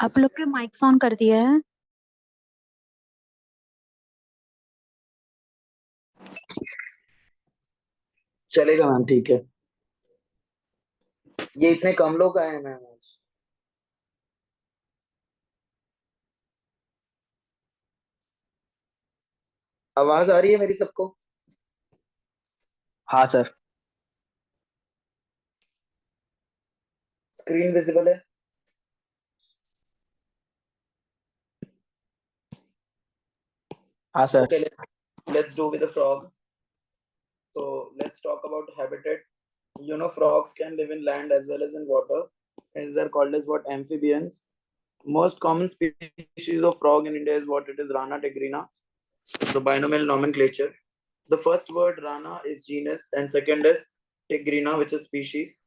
आप लोग के माइक्स ऑन कर दिए हैं? चलेगा मैम, ठीक है। ये इतने कम लोग आए हैं मैम आज। आवाज आ रही है मेरी सबको? हाँ सर। स्क्रीन विजिबल है? हाँ sir. Okay, let's do with the frog. So let's talk about habitat. You know, frogs can live in land as well as in water. Hence, they're called as what? Amphibians. Most common species of frog in India is what it is, Rana tigrina. The binomial nomenclature. The first word Rana is genus, and second is tigrina, which is species.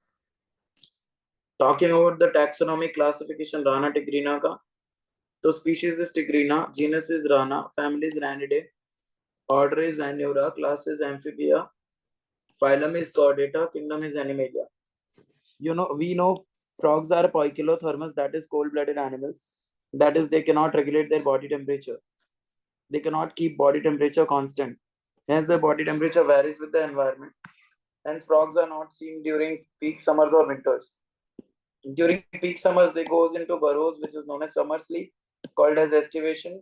Talking about the taxonomic classification Rana tigrina ka. So species is tigrina, genus is Rana, family is Ranidae, order is Anura, class is Amphibia, phylum is Chordata, kingdom is Animalia. We know frogs are poikilothermous, that is cold-blooded animals. That is, they cannot regulate their body temperature. They cannot keep body temperature constant. Hence, their body temperature varies with the environment. Hence, frogs are not seen during peak summers or winters. During peak summers, they goes into burrows, which is known as summer sleep, called as estivation.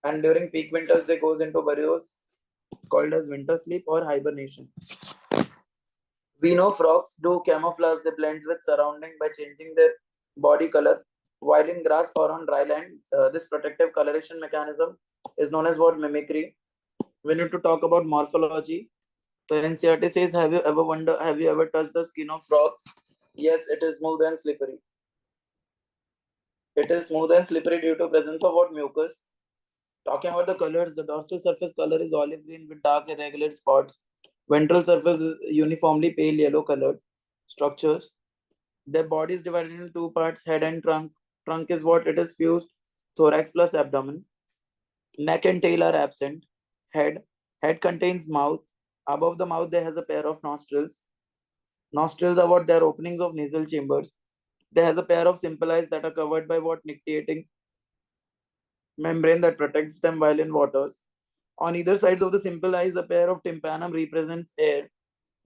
And during peak winters, they goes into burrows, called as winter sleep or hibernation. We know frogs do camouflage, they blend with surrounding by changing their body color. While in grass or on dry land, this protective coloration mechanism is known as what? Mimicry. We need to talk about morphology. So NCRT says, have you ever touched the skin of frog? Yes, it is smooth and slippery. It is smooth and slippery due to presence of what? Mucus. Talking about the colors, the dorsal surface color is olive green with dark irregular spots. Ventral surface is uniformly pale yellow colored structures. Their body is divided into two parts, head and trunk. Trunk is what? It is fused, thorax plus abdomen. Neck and tail are absent. Head. Head contains mouth. Above the mouth, there has a pair of nostrils. Nostrils are what? They are openings of nasal chambers. There has a pair of simple eyes that are covered by what? Nictitating membrane that protects them while in waters. On either sides of the simple eyes, a pair of tympanum represents air.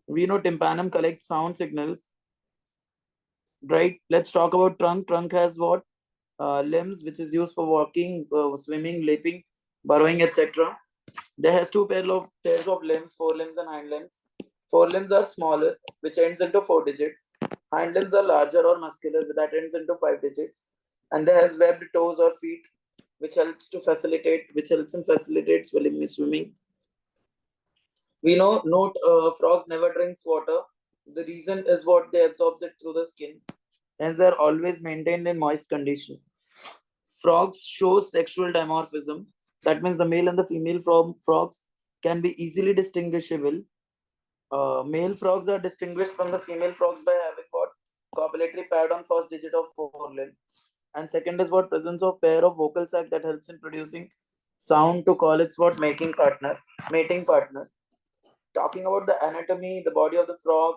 We know tympanum collects sound signals, right? Let's talk about trunk. Trunk has what? Limbs, which is used for walking, swimming, leaping, burrowing, etc. There has two pairs of limbs, forelimbs and hind limbs. Forelimbs are smaller, which ends into 4 digits. Hind limbs are larger or muscular, that ends into 5 digits. And there has webbed toes or feet, which helps in facilitate swimming. We know note frogs never drinks water. The reason is what? They absorb it through the skin, and they're always maintained in moist condition. Frogs show sexual dimorphism. That means the male and the female frogs can be easily distinguishable. Male frogs are distinguished from the female frogs by having what? Copulatory pad on first digit of forelimb. And second is what? Presence of pair of vocal sac that helps in producing sound to call its what? Mating partner. Talking about the anatomy, the body of the frog,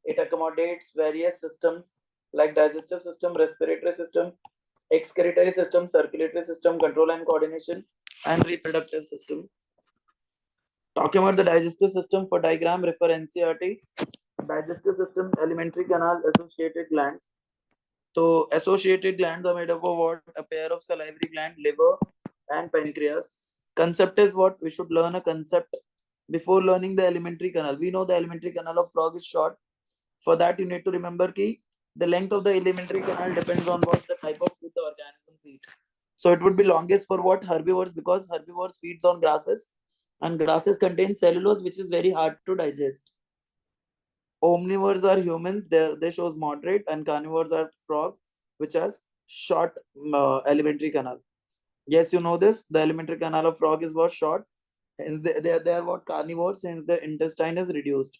it accommodates various systems like digestive system, respiratory system, excretory system, circulatory system, control and coordination, and reproductive system. Talking about the digestive system, for diagram refer NCRT. Digestive system, alimentary canal, associated glands. So associated glands are made up of what? A pair of salivary gland, liver, and pancreas. Concept is what? We should learn a concept before learning the alimentary canal. We know the alimentary canal of frog is short. For that, you need to remember key the length of the alimentary canal depends on what the type of food the organisms eat. So it would be longest for what? Herbivores, because herbivores feeds on grasses and grasses contain cellulose, which is very hard to digest. Omnivores are humans, they shows moderate, and carnivores are frog, which has short alimentary canal. Yes, you know this. The alimentary canal of frog is what? Short. Hence they are what? Carnivores, hence the intestine is reduced.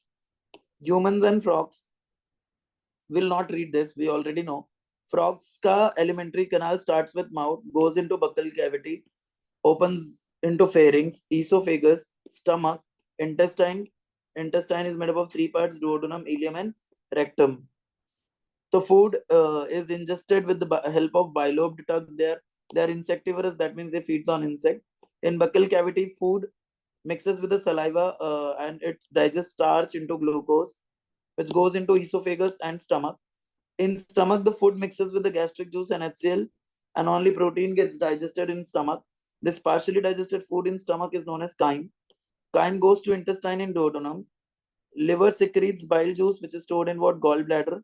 Humans and frogs will not read this. We already know. Frogs ka alimentary canal starts with mouth, goes into buccal cavity, opens into pharynx, esophagus, stomach, intestine. Intestine is made up of three parts: duodenum, ileum, and rectum. The food is ingested with the help of bilobed tongue. They are insectivorous. That means they feed on insect. In buccal cavity, food mixes with the saliva and it digests starch into glucose, which goes into esophagus and stomach. In stomach, the food mixes with the gastric juice and HCl, and only protein gets digested in stomach. This partially digested food in stomach is known as chyme. Chyme goes to intestine in duodenum. Liver secretes bile juice, which is stored in what? Gallbladder.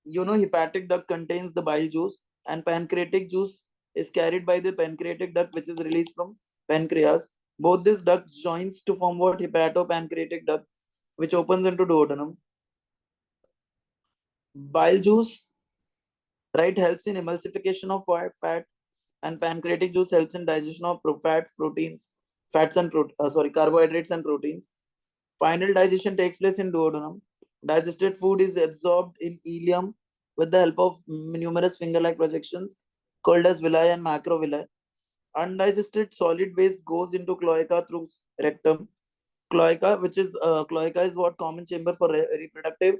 Hepatic duct contains the bile juice, and pancreatic juice is carried by the pancreatic duct, which is released from pancreas. Both these ducts joins to form what? Hepatopancreatic duct, which opens into duodenum. Bile juice, right, helps in emulsification of fat, and pancreatic juice helps in digestion of fats, proteins, carbohydrates and proteins. Final digestion takes place in duodenum. Digested food is absorbed in ileum with the help of numerous finger-like projections called as villi and macrovilli. Undigested solid waste goes into cloaca through rectum. Cloaca is what? Common chamber for reproductive,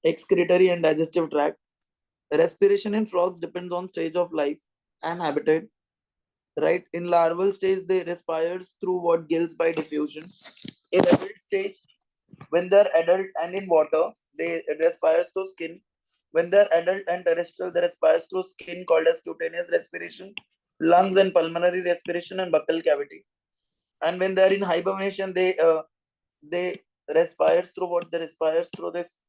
excretory, and digestive tract. Respiration in frogs depends on stage of life and habitat. Right, in larval stage they respires through what? Gills by diffusion. In adult stage, when they're adult and in water, they respires through skin. When they're adult and terrestrial, they respires through skin called as cutaneous respiration, lungs and pulmonary respiration, and buccal cavity. And when they're in hibernation, they respires through what? They respires through this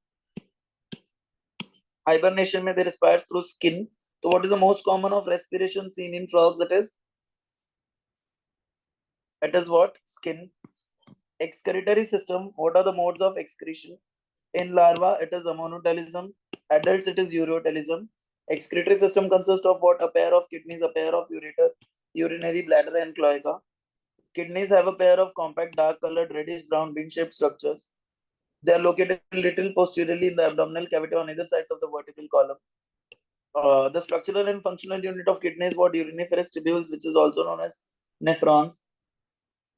hibernation. They respires through skin. So what is the most common of respiration seen in frogs? It is what? Skin. Excretory system. What are the modes of excretion? In larva, it is ammonotelism. Adults, it is ureotelism. Excretory system consists of what? A pair of kidneys, a pair of ureter, urinary bladder, and cloaca. Kidneys have a pair of compact, dark-colored, reddish-brown, bean-shaped structures. They are located a little posteriorly in the abdominal cavity on either sides of the vertebral column. The structural and functional unit of kidney is what? Uriniferous tubules, which is also known as nephrons.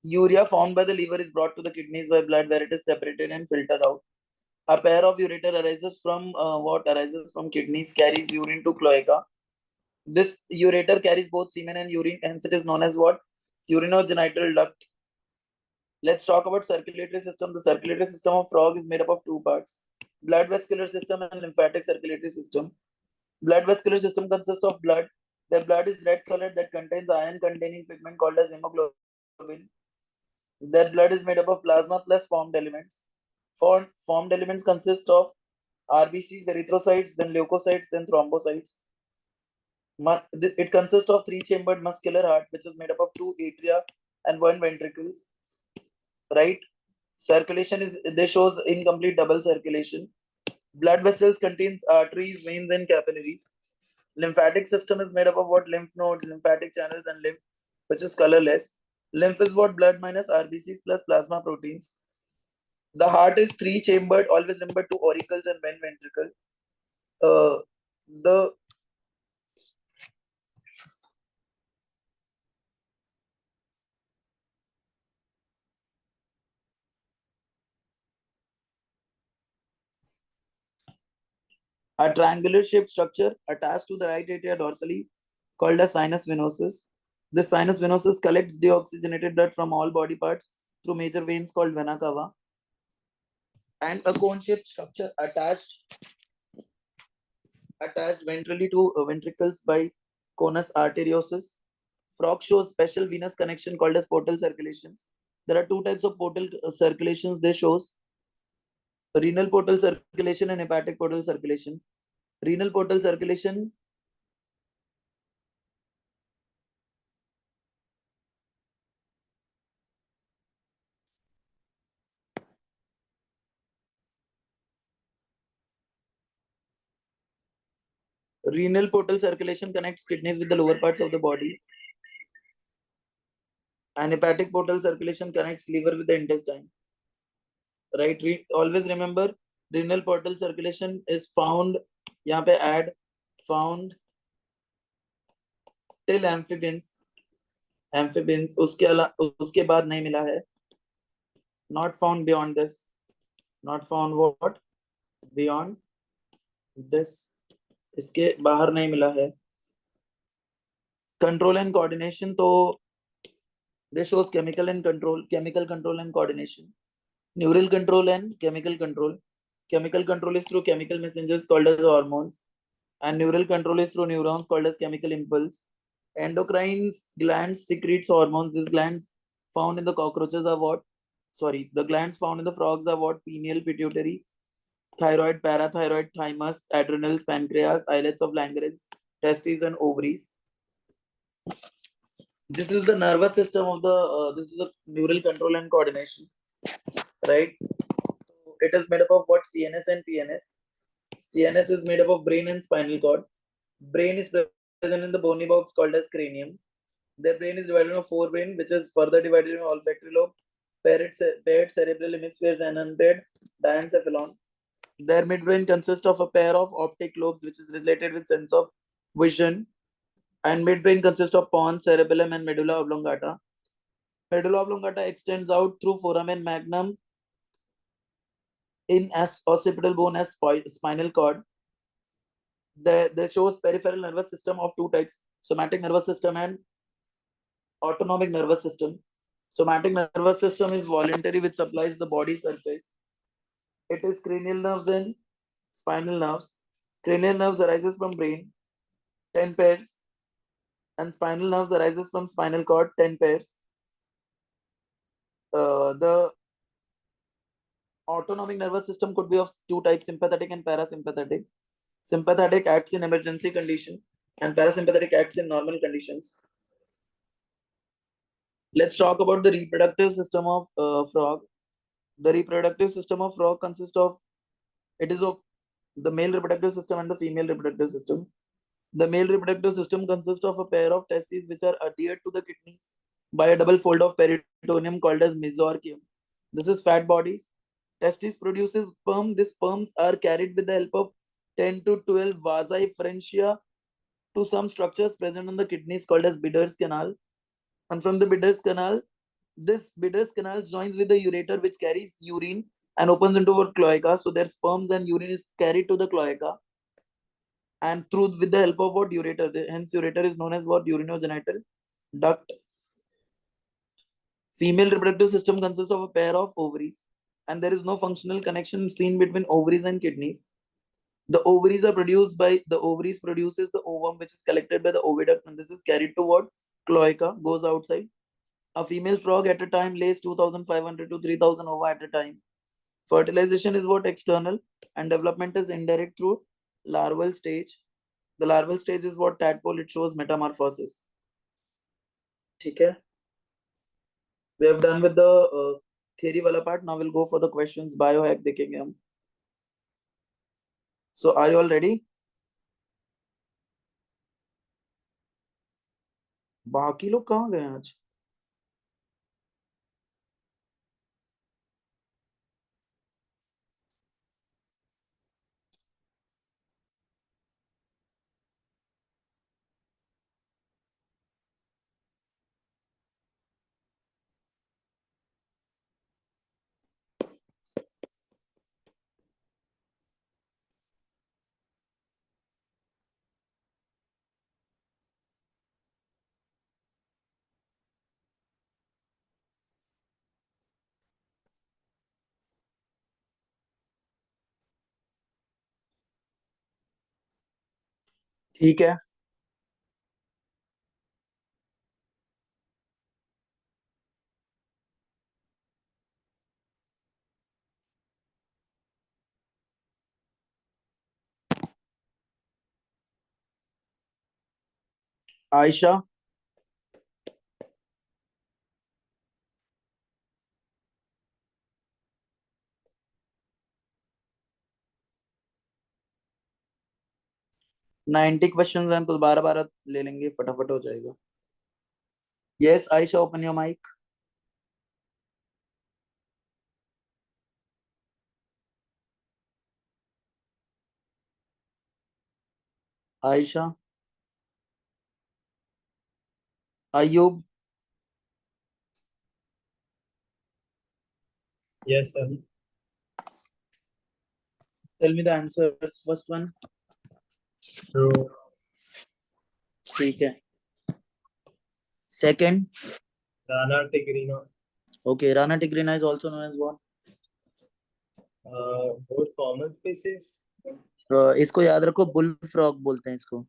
Urea found by the liver is brought to the kidneys by blood, where it is separated and filtered out. A pair of ureter arises from what? Arises from kidneys, carries urine to cloaca. This ureter carries both semen and urine, hence it is known as what? Urinogenital duct. Let's talk about circulatory system. The circulatory system of frog is made up of two parts: blood vascular system and lymphatic circulatory system. Blood vascular system consists of blood. Their blood is red colored that contains iron containing pigment called as hemoglobin. Their blood is made up of plasma plus formed elements. Formed elements consist of RBCs, erythrocytes, then leukocytes, then thrombocytes. It consists of three-chambered muscular heart, which is made up of two atria and one ventricles. Right? Circulation is, they shows incomplete double circulation. Blood vessels contains arteries, veins, and capillaries. Lymphatic system is made up of what? Lymph nodes, lymphatic channels, and lymph, which is colorless. Lymph is what? Blood minus RBCs plus plasma proteins. The heart is three-chambered. Always remember two auricles and one ventricle. The a triangular shaped structure attached to the right atria dorsally called as sinus venosus. This sinus venosus collects deoxygenated blood from all body parts through major veins called vena cava. And a cone-shaped structure attached ventrally to ventricles by conus arteriosus. Frog shows special venous connection called as portal circulations. There are two types of portal circulations they shows: renal portal circulation and hepatic portal circulation. Renal portal circulation connects kidneys with the lower parts of the body, and hepatic portal circulation connects liver with the intestine. Right? Always remember, renal portal circulation is found, यहाँ पे add, found till amphibians. उसके बाद नहीं मिला है. Not found beyond this. Not found what? Beyond this. इसके बाहर नहीं मिला है। कंट्रोल एंड कोऑर्डिनेशन, तो this shows chemical control and coordination. Neural control and chemical control. Chemical control is through chemical messengers called as hormones, and neural control is through neurons called as chemical impulse. Endocrine glands secretes hormones. These glands found in the cockroaches are what? Sorry, the glands found in the frogs are what? Pineal, pituitary, thyroid, parathyroid, thymus, adrenals, pancreas, islets of Langerhans, testes, and ovaries. This is the nervous system of the. This is the neural control and coordination, right? So it is made up of what? CNS and PNS. CNS is made up of brain and spinal cord. Brain is present in the bony box called as cranium. Their brain is divided into forebrain, which is further divided into olfactory lobe, paired cerebral hemispheres, and unpaired diencephalon. Their midbrain consists of a pair of optic lobes, which is related with sense of vision, and midbrain consists of pons, cerebellum, and medulla oblongata. Medulla oblongata extends out through foramen magnum in as occipital bone as spinal cord. They shows peripheral nervous system of two types: somatic nervous system and autonomic nervous system. Somatic nervous system is voluntary, which supplies the body surface. It is cranial nerves and spinal nerves. Cranial nerves arises from brain, 10 pairs, and spinal nerves arises from spinal cord, 10 pairs. The autonomic nervous system could be of two types: sympathetic and parasympathetic. Sympathetic acts in emergency condition, and parasympathetic acts in normal conditions. Let's talk about the reproductive system of frog. The reproductive system of frog consists of, it is of the male reproductive system and the female reproductive system. The male reproductive system consists of a pair of testes which are adhered to the kidneys by a double fold of peritoneum called as mesorchium. This is fat bodies. Testis produces sperm. These sperms are carried with the help of 10 to 12 vasa efferentia to some structures present on the kidneys called as Bidder's canal. And from the Bidder's canal, this Bidder's canal joins with the ureter which carries urine and opens into a cloaca. So their sperms and urine is carried to the cloaca, and through with the help of what? Ureter. Hence ureter is known as what? Urinogenital duct. Female reproductive system consists of a pair of ovaries, and there is no functional connection seen between ovaries and kidneys. The ovaries are produced by the ovaries produces the ovum which is collected by the oviduct, and this is carried to what? Cloaca, goes outside. A female frog at a time lays 2,500 to 3,000 ova at a time. Fertilization is what? External, and development is indirect through larval stage. The larval stage is what? Tadpole. It shows metamorphosis. Okay. We have done with the theory wala part. Now we'll go for the questions. Biohack देखेंगे हम. So are you all ready? बाकी लोग कहाँ गए आज? ठीक है. Ayesha. Ninety question हैं तो 12-12 ले लेंगे, फटाफट हो जाएगा. Yes Ayesha, open your mic. Ayesha. Ayub. Yes, sir. Tell me the answers. First one. True. ठीक है. Second, Rana Tigrina. okay, Rana tigrina is also known as what? Most common species. इसको याद रखो, बुल फ्रॉग बोलते हैं इसको.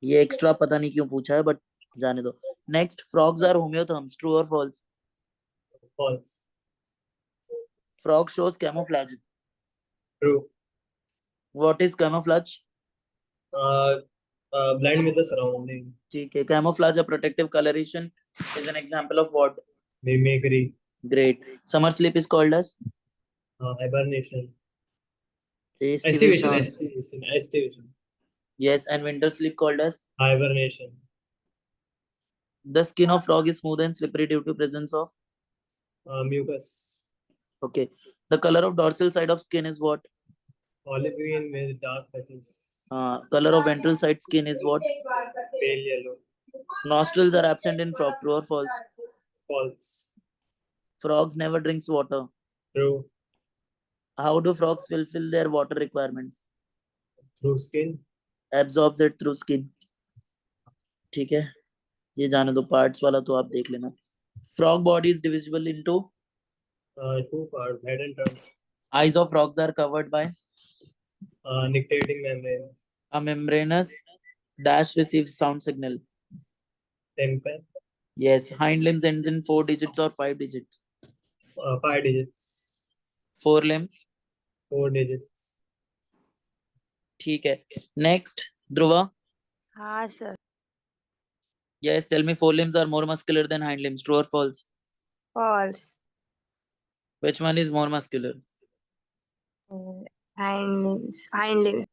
ये एक्स्ट्रा पता नहीं क्यों पूछा है, बट जाने दो. Next, frogs are homeotherms. True और false? False. Frog shows camouflage. True. What is camouflage? Blend with the surrounding. ठीक है. Camouflage, a protective coloration, is an example of what? Mimicry. Great. Summer sleep is called as? Hibernation. Estivation. Estivation. Yes, and winter sleep called as? Hibernation. The skin of frog is smooth and slippery due to presence of? Mucus. Okay. The color of dorsal side of skin is what? Olive green with dark patches. Color of ventral side skin is what? Pale yellow. Nostrils are absent in frog. True or false? False. Frogs never drinks water. True. How do frogs fulfill their water requirements? Through skin. Absorbs it through skin. ठीक है. ये जाने दो, parts वाला तो आप देख लेना. Frog body is divisible into? Two parts, head and trunk. Eyes of frogs are covered by? Nictitating membrane. A membranous dash receives sound signal. Temper. Yes. Hind limbs ends in 4 digits or 5 digits? 5 digits. 4 limbs? 4 digits. ठीक है. Next, Dhruva. हाँ sir. Yes, tell me, 4 limbs are more muscular than hind limbs. True or false? False. Which one is more muscular? Hind limbs. Hind limbs.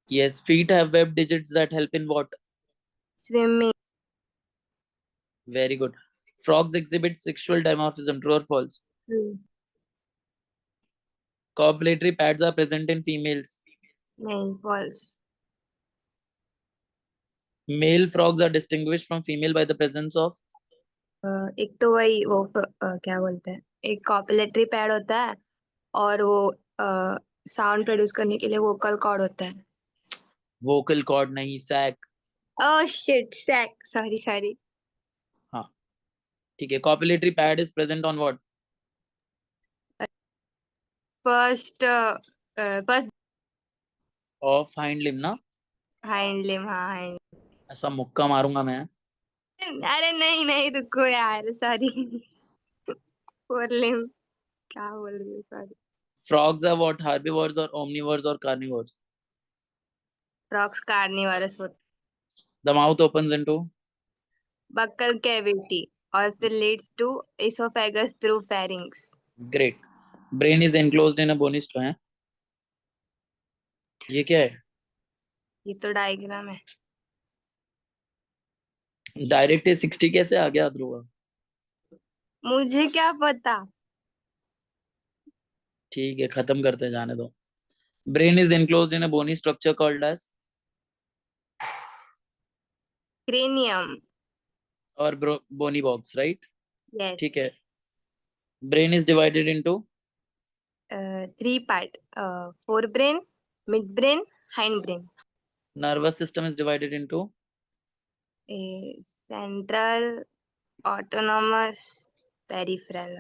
Yes. Feet have webbed digits that help in what? Swimming. Very good. Frogs exhibit sexual dimorphism. True or false? True. Copulatory pads are present in females. नहीं. False. Male frogs are distinguished from female by the presence of? एक तो वही वो क्या बोलते हैं, एक copulatory pad होता है और वो साउंड प्रोड्यूस करने के लिए वोकल कॉर्ड होता है. Vocal cord नहीं, sac. Oh shit. Sac. Sorry. हाँ. ठीक है. Copulatory pad is present on what? First Of hind limb ना? Hind limb. हाँ हाइंड. ऐसा मुक्का मारूंगा मैं. अरे नहीं रुको यार. सॉरी. Fore limb. क्या बोल रही हूँ. Sorry. Frogs are what? Herbivores or omnivores or carnivores? Frogs carnivorous होते. The mouth opens into? Buccal cavity और फिर leads to oesophagus through pharynx. Great. Brain is enclosed in a bony structure. ये क्या है? ये तो डायग्राम है. Direct 60 कैसे आ गया ध्रुव? मुझे क्या पता. ठीक है, खत्म करते हैं, जाने दो. Brain is enclosed in a bony structure called as? Cranium. और bony box, right? यस. ठीक है. Brain is divided into? 3 part. Fore brain, mid brain, hind brain. Nervous system is divided into? Central, autonomous, peripheral.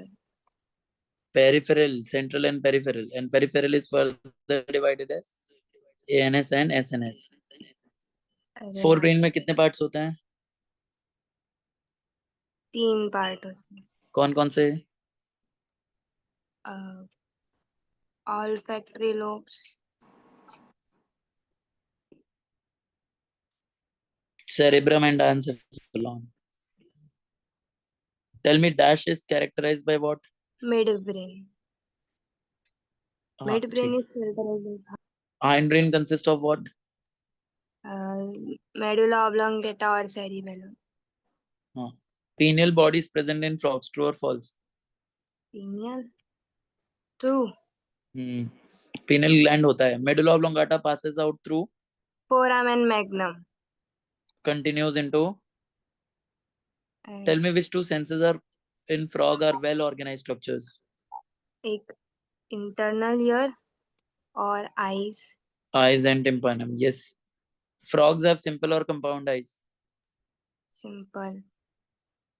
Peripheral, central and peripheral. And peripheral is further divided as ANS and SNS. 4 brain में कितने parts होते हैं? 3 part होते हैं. कौन कौन से? olfactory lobes. Cerebrum and encephalon. Tell me, dash is characterized by what? Midbrain. हाँ, Midbrain ठीक. is characterized by Hindbrain consists of what? medulla oblongata or cerebellum. हाँ. Pineal body is present in frogs. True or false? Pineal. True. Pineal gland होता है. Medulla oblongata passes out through? Foramen and magnum. Continues into? Tell me which two senses are in frog are well organized structures. एक internal ear और eyes Eyes and tympanum. Yes. Frogs have simple or compound eyes. Simple.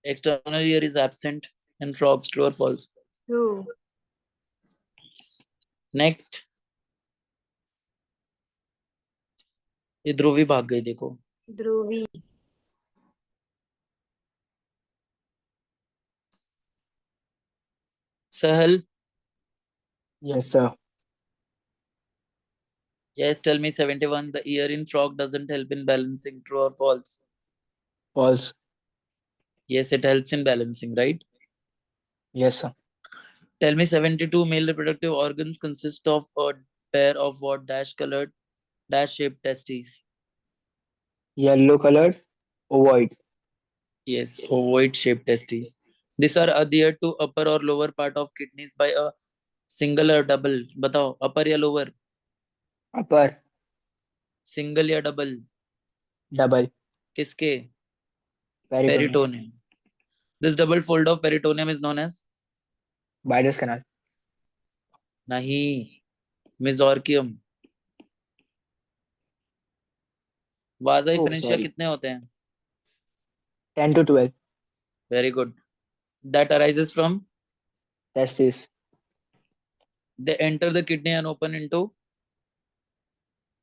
External ear is absent in frogs. True or false? True. Next. ये ध्रुवी भाग गई देखो. ध्रुवी. Sahal. Yes, sir. Yes, tell me 71. The ear in frog doesn't help in balancing. True or false? False. Yes, it helps in balancing, right? Yes, sir. Tell me 72. Male reproductive organs consist of a pair of what dash colored dash shaped testes. Yellow colored, ovoid. Yes, ovoid shaped testes. These are adhered to upper or lower part of kidneys by a single or double. बताओ upper या lower? Upper, Single या double? double. किसके? Peritoneum. Peritoneum. This double fold of peritoneum is known as? Bidus canal. नहीं. Mesorchium. वाजा Oh, differential sorry. कितने होते हैं? 10 to 12. Very good. That arises from? Testis. They enter the kidney and open into?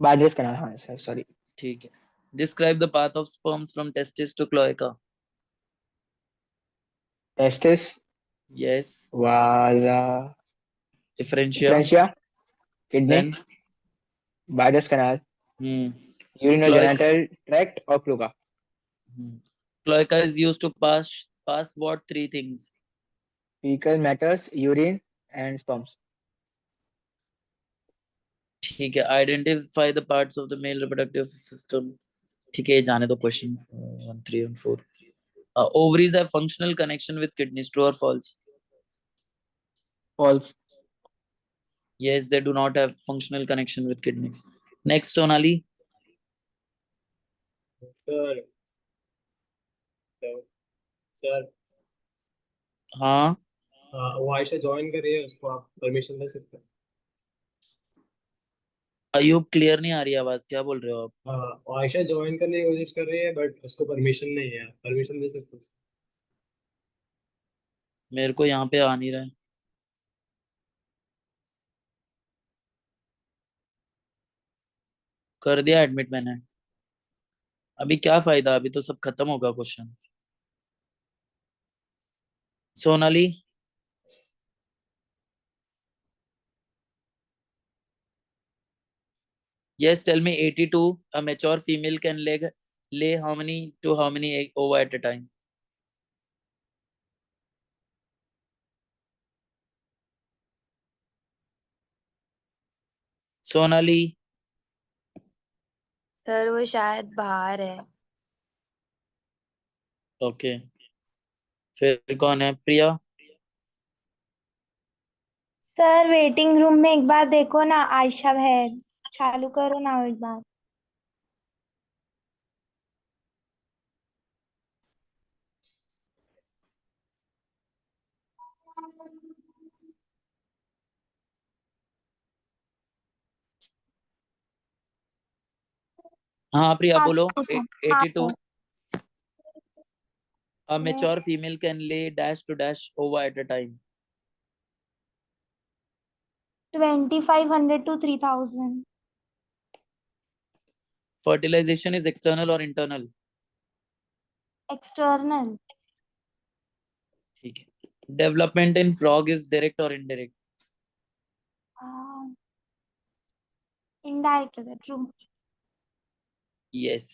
Bidus canal. हाँ, sir, sorry. ठीक है. Describe the path of sperms from testis to cloaca. Testis, Yes. vasa, Differentia. differentia, Then? kidney, Bidus canal, Hmm. Cloaca. urinogenital tract or cloaca. Cloaca is used to pass what three things? Fecal matters, urine and sperms. ठीक है. Identify the parts of the male reproductive system. ठीक है, जाने दो question 1, 3 and 4. Ovaries have functional connection with kidneys. True or false? False. Yes, they do not have functional connection with kidneys. Next, Sonali. Sir. Sir हाँ. वो Ayesha join कर रही है, उसको आप परमिशन दे सकते हैं? अयूब क्लियर नहीं आ रही आवाज. क्या बोल रहे हो आप? वो आयशा ज्वाइन करने की कोशिश कर रही है बट उसको परमिशन नहीं है, परमिशन दे सकते हैं? मेरे को यहाँ पे आ नहीं रहा है. कर दिया एडमिट मैंने. अभी क्या फायदा, अभी तो सब खत्म होगा question. Sonali. Yes, tell me 82. A mature female can lay how many to how many egg ova at a time? Sonali. Sir वो शायद बाहर है. ओके. फिर कौन है? प्रिया. सर वेटिंग रूम में एक बार देखो ना, आयशा है, चालू करो ना एक बार. हाँ प्रिया हाँ बोलो. सर. हाँ 82. Sir. A mature female can lay dash to dash ova at a time. 2500 to 3000. Fertilization is external or internal? External. ठीक है. Development in frog is direct or indirect? Indirect है. True. Yes.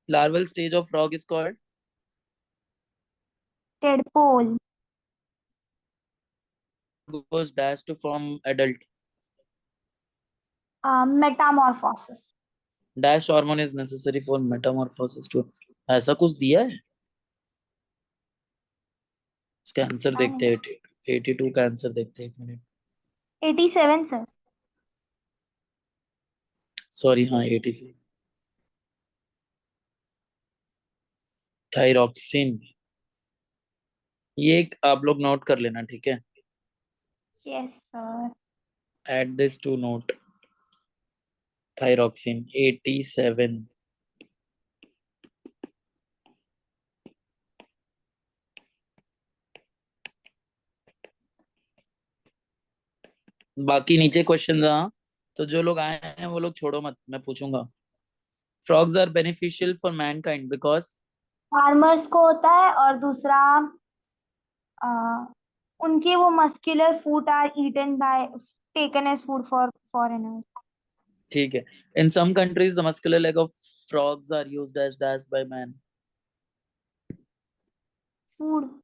Larval stage of frog is called? Tadpole. Goes dash to form adult. Metamorphosis. Dash hormone is necessary for metamorphosis to. ऐसा कुछ दिया है? इसका answer देखते हैं. 82 का answer देखते हैं. 1 मिनट. 87 सर. सॉरी. हाँ 86. थायरॉक्सिन. ये एक आप लोग नोट कर लेना. ठीक है. Yes sir. Add this to note. Thyroxine 87. बाकी नीचे क्वेश्चन हाँ, तो जो लोग आए हैं वो लोग छोड़ो मत, मैं पूछूंगा. Frogs are beneficial for mankind because farmers को होता है, और दूसरा उनके वो muscular food are eaten by taken as food for foreigners. ठीक है. In some countries the muscular leg of frogs are used as dash by man. Food.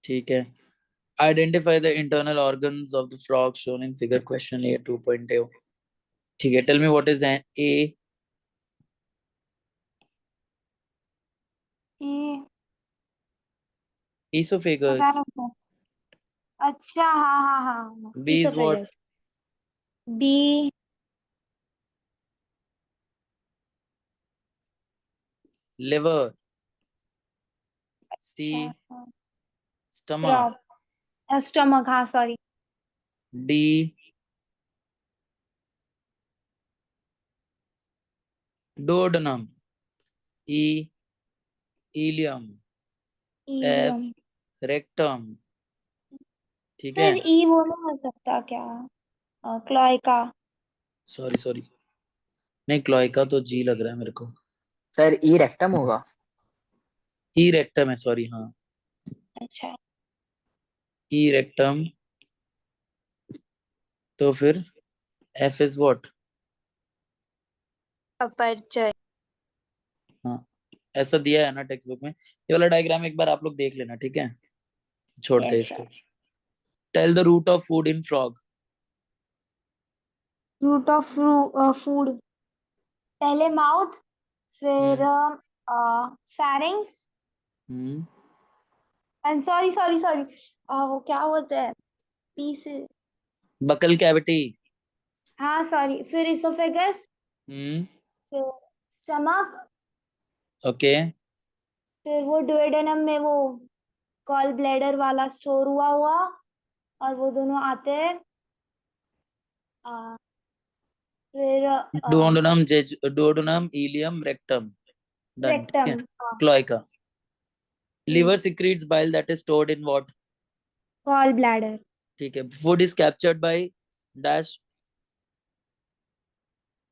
ठीक है. Identify the internal organs of the frog shown in figure question A 2.0. ठीक है. Tell me what is an A. ये पता Esophagus. नहीं. अच्छा, हाँ हाँ हाँ. B is what? Oesophagus. B. Liver. अच्छा. C. Stomach. स्टमक, हाँ sorry. D. Duodenum. E. Ileum. Ilium. F. Rectum. ठीक है. सर ई वो नहीं हो सकता क्या? क्लोइका. सॉरी नहीं, क्लोइका तो जी लग रहा है मेरे को. सर ई रेक्टम होगा. ई रेक्टम है, सॉरी. हाँ, अच्छा. ई रेक्टम. तो फिर F is what? अपर्चर. हाँ, ऐसा दिया है ना टेक्स्ट बुक में. ये वाला डायग्राम एक बार आप लोग देख लेना, ठीक है. छोड़ते हैं यस इसको. Sir. Tell the route of food in frog. Route of food. पहले माउथ, फिर pharynx. Hmm. And sorry sorry sorry, वो क्या होता है, पीस. Buccal cavity. हाँ सॉरी, फिर इसोफेगस, हम्म. फिर स्टमक, ओके. फिर वो डुओडेनम में वो गॉल ब्लैडर वाला स्टोर हुआ हुआ, और वो दोनों आते हैं. फिर डुओडेनम, इलियम, रेक्टम. डन. ठीक है. Rectum. Cloaca. Liver secretes bile that is stored in what. Gall bladder. ठीक है. Food is captured by dash.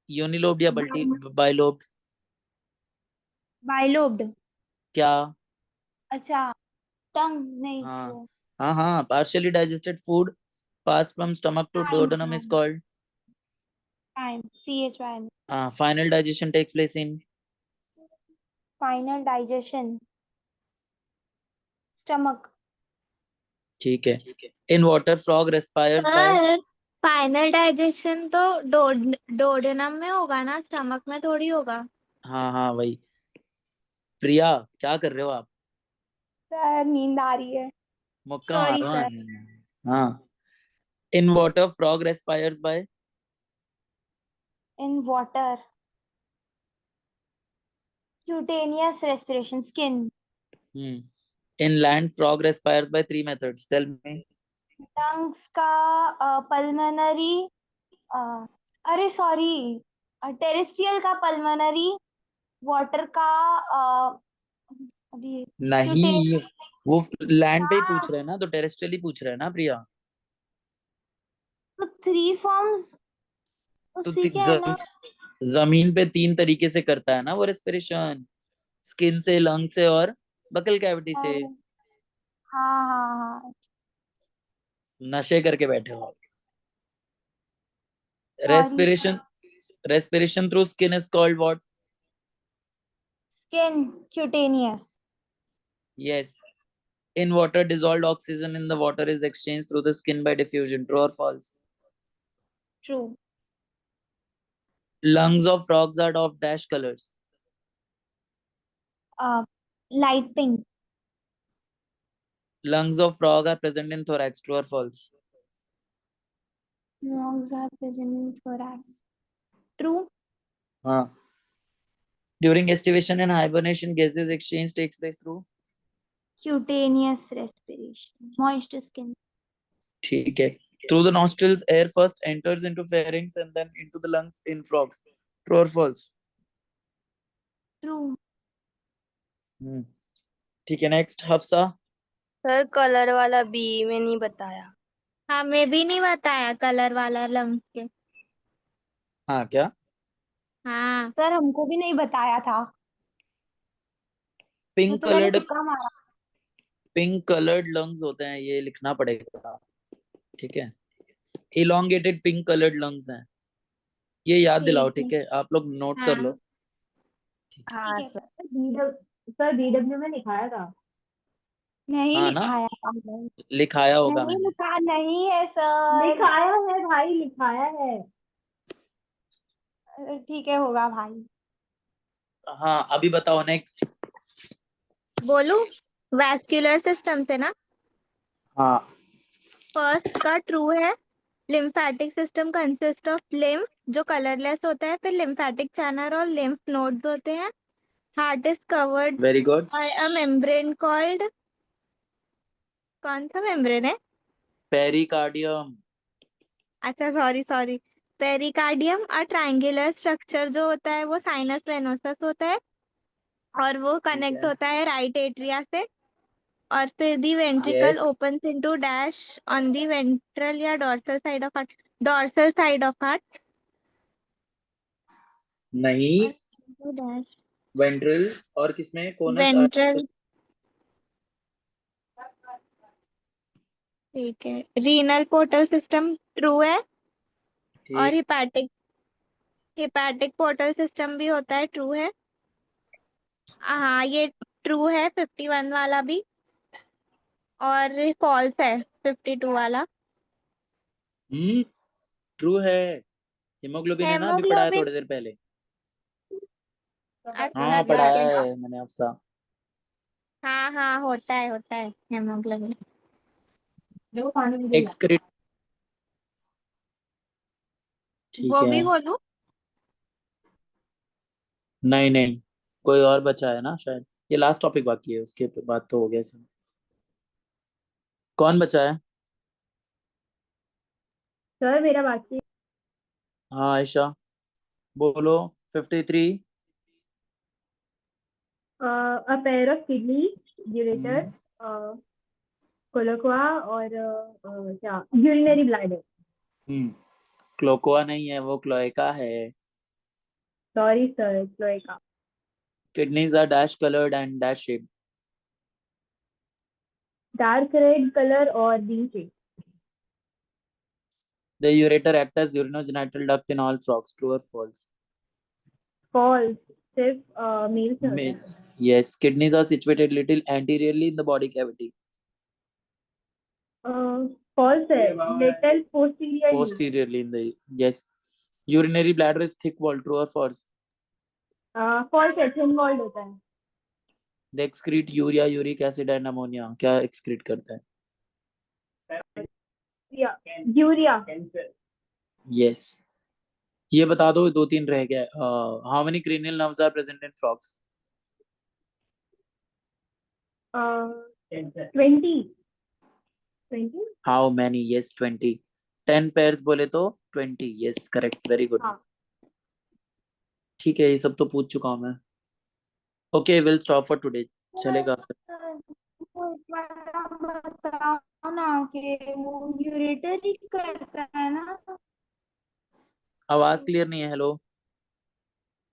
Unilobed या बल्टी बाइलोब्ड. बाइलोब्ड. क्या. अच्छा, टंग नहीं हाँ वो. हाँ, partially digested food passed from stomach to duodenum is called. Time, CHY. Final digestion takes place in. Final digestion, stomach. ठीक है. In water frog respires by. Sir final digestion तो duodenum में होगा ना, स्टमक में थोड़ी होगा. हाँ वही. प्रिया, क्या कर रहे हो आप? सर नींद आ रही है. मुक्का सॉरी मारो. सर. हाँ. In water frog respires by. In water, cutaneous respiration, skin. In land frog respires by 3 methods. Tell me. Lungs का, पल्मोनरी, अरे सॉरी, टेरेस्ट्रियल का पल्मोनरी, वाटर का अभी नहीं, वो लैंड पे ही हाँ, पूछ रहे हैं ना, तो टेरेस्ट्रियल ही पूछ रहे हैं ना प्रिया. तो 3 फॉर्म्स तो उसी के है ना. जमीन पे 3 तरीके से करता है ना वो रेस्पिरेशन. स्किन से, लंग से और बकल कैविटी से. हाँ हाँ हाँ. नशे करके बैठे हो आप. Sorry respiration. Sir. Respiration through skin is called what. Skin, cutaneous. Yes. In water, dissolved oxygen in the water is exchanged through the skin by diffusion. True or false? True. Lungs of frogs are of dash colors. Light pink. Lungs of frog are present in thorax. True or false? Lungs are present in thorax. True. हाँ. During estivation and hibernation, gases exchange takes place through. Cutaneous respiration, moist skin. ठीक है. Through the nostrils, air first enters into pharynx and then into the lungs in frogs. True और false? True. ठीक है, next Hafsa. Sir colour वाला B में नहीं बताया। हमें भी नहीं बताया कलर वाला लंग्स के। हाँ क्या? हाँ सर हमको भी नहीं बताया था, मैं पिंक तो मैंने कलर्ड, तुक्का मारा। पिंक कलर्ड लंग्स होते हैं, ये लिखना पड़ेगा। ठीक है, इलोंगेटेड पिंक कलर्ड लंग्स हैं, ये याद दिलाओ। ठीक है। ठीक है, आप लोग नोट कर लो। हाँ ठीक है। हाँ ठीक है सर। सर। सर DW में लिखाया था। नहीं हाँ ना, लिखाया था नहीं। लिखाया होगा नहीं मैंने। लिखा नहीं है सर। लिखाया है भाई, लिखाया है। ठीक है होगा भाई। हाँ अभी बताओ नेक्स्ट। बोलू, वैस्कुलर सिस्टम से ना। हाँ फर्स्ट का ट्रू है। Lymphatic system consist of lymph जो कलरलेस होता है, फिर लिम्फेटिक चैनल और लिम्फ नोड्स होते हैं। Heart is covered very good. By a membrane called, कौन सा मेम्ब्रेन है? पेरिकार्डियम। अच्छा सॉरी सॉरी, पेरिकार्डियम। और ट्रायंगुलर स्ट्रक्चर जो होता है वो साइनस वेनोसस होता है, और वो ठीक कनेक्ट है। होता है राइट एट्रिया से। और फिर the ventricle yes. Opens into dash on the ventral या dorsal side of heart, dorsal side of heart. नहीं, डैश वेंट्रल और किसमें, कोनस वेंट्रल, ठीक है। रीनल पोर्टल सिस्टम ट्रू है। और ठीक। हिपैटिक, हिपैटिक पोर्टल सिस्टम भी होता है, ट्रू है। हाँ ये ट्रू है 51 वाला भी, और फॉल्स है 52 वाला। ट्रू है। हिमोग्लोबिन है ना, अभी पढ़ाया हेमोग्लोबिन, थोड़ी देर पहले। अच्छा हाँ पढ़ाया ठीक है। है मैंने अफ्सा। हाँ हाँ होता है हेमोग्लोबिन। देखो पानी मुझे ला। एक्सक्रीट। ठीक वो है। भी बोलूं? नहीं नहीं, कोई और बचा है ना शायद, ये लास्ट टॉपिक बाकी है, उसके बाद तो हो गया सब। कौन बचा है? सर मेरा बाकी। हाँ आयशा, बोलो। 53। A pair of kidney, ureter, cloaca और क्या, यूरिनरी ब्लैडर। क्लोकोआ नहीं है, वो क्लोएका है। Sorry sir, cloaca. Kidneys are dash coloured and dash shaped. Dark red colour और bean shape. The ureter act as urinogenital duct in all frogs, true or false? False, सिर्फ males में होता है। Males. Yes, kidneys are situated little anteriorly in the body cavity. False है, little posteriorly. Posteriorly in the, yes. Urinary bladder is thick walled, true or false? False है, thin walled होता है। They excrete urea, uric acid and ammonia. क्या excrete करता है? Urea. Yes. ये बता दो, दो तीन रह गए। How many cranial nerves are present in frogs? 20। 20। How many? Yes, 20. 10 pairs बोले तो 20. Yes, correct. Very good. हाँ। ठीक है, ये सब तो पूछ चुका हूँ मैं। Okay, we'll stop for today. चलेगा फिर। वो एक बार बताओ ना कि वो यूरेटर ही करता है ना। आवाज क्लियर नहीं है। हेलो।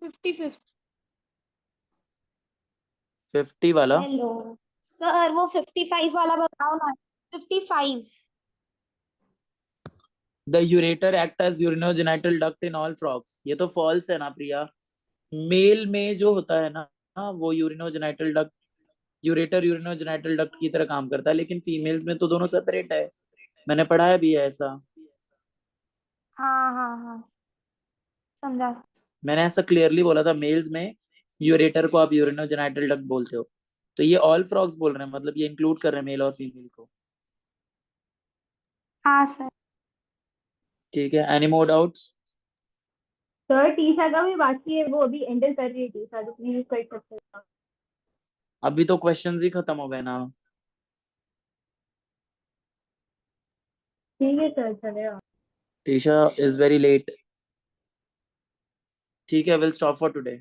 55। 50 वाला। हेलो सर, वो 55 वाला बताओ ना। 55। The ureter act as urinogenital duct in all frogs, ये तो फॉल्स है ना प्रिया। मेल में जो होता है ना, वो urinogenital duct, ureter urinogenital duct की तरह काम करता है, लेकिन फीमेल्स में तो दोनों सेपरेट है। मैंने पढ़ाया भी है ऐसा। हाँ हाँ हाँ, समझा। मैंने ऐसा क्लियरली बोला था, मेल्स में यूरेटर को आप यूरिनोजेनाइटल डक्ट बोलते हो। तो ये ऑल फ्रॉग्स बोल रहे हैं, मतलब ये इंक्लूड कर रहे हैं मेल और फीमेल को। हाँ सर। ठीक है, any more doubts? Sir Trisha का भी बाकी है, वो अभी एंटर कर रही है टीशा, तो प्लीज कर सकते हैं। अभी तो क्वेश्चंस ही खत्म हो गए ना। ठीक है सर, चलेगा। Tisha is very late. ठीक है, we'll stop for today.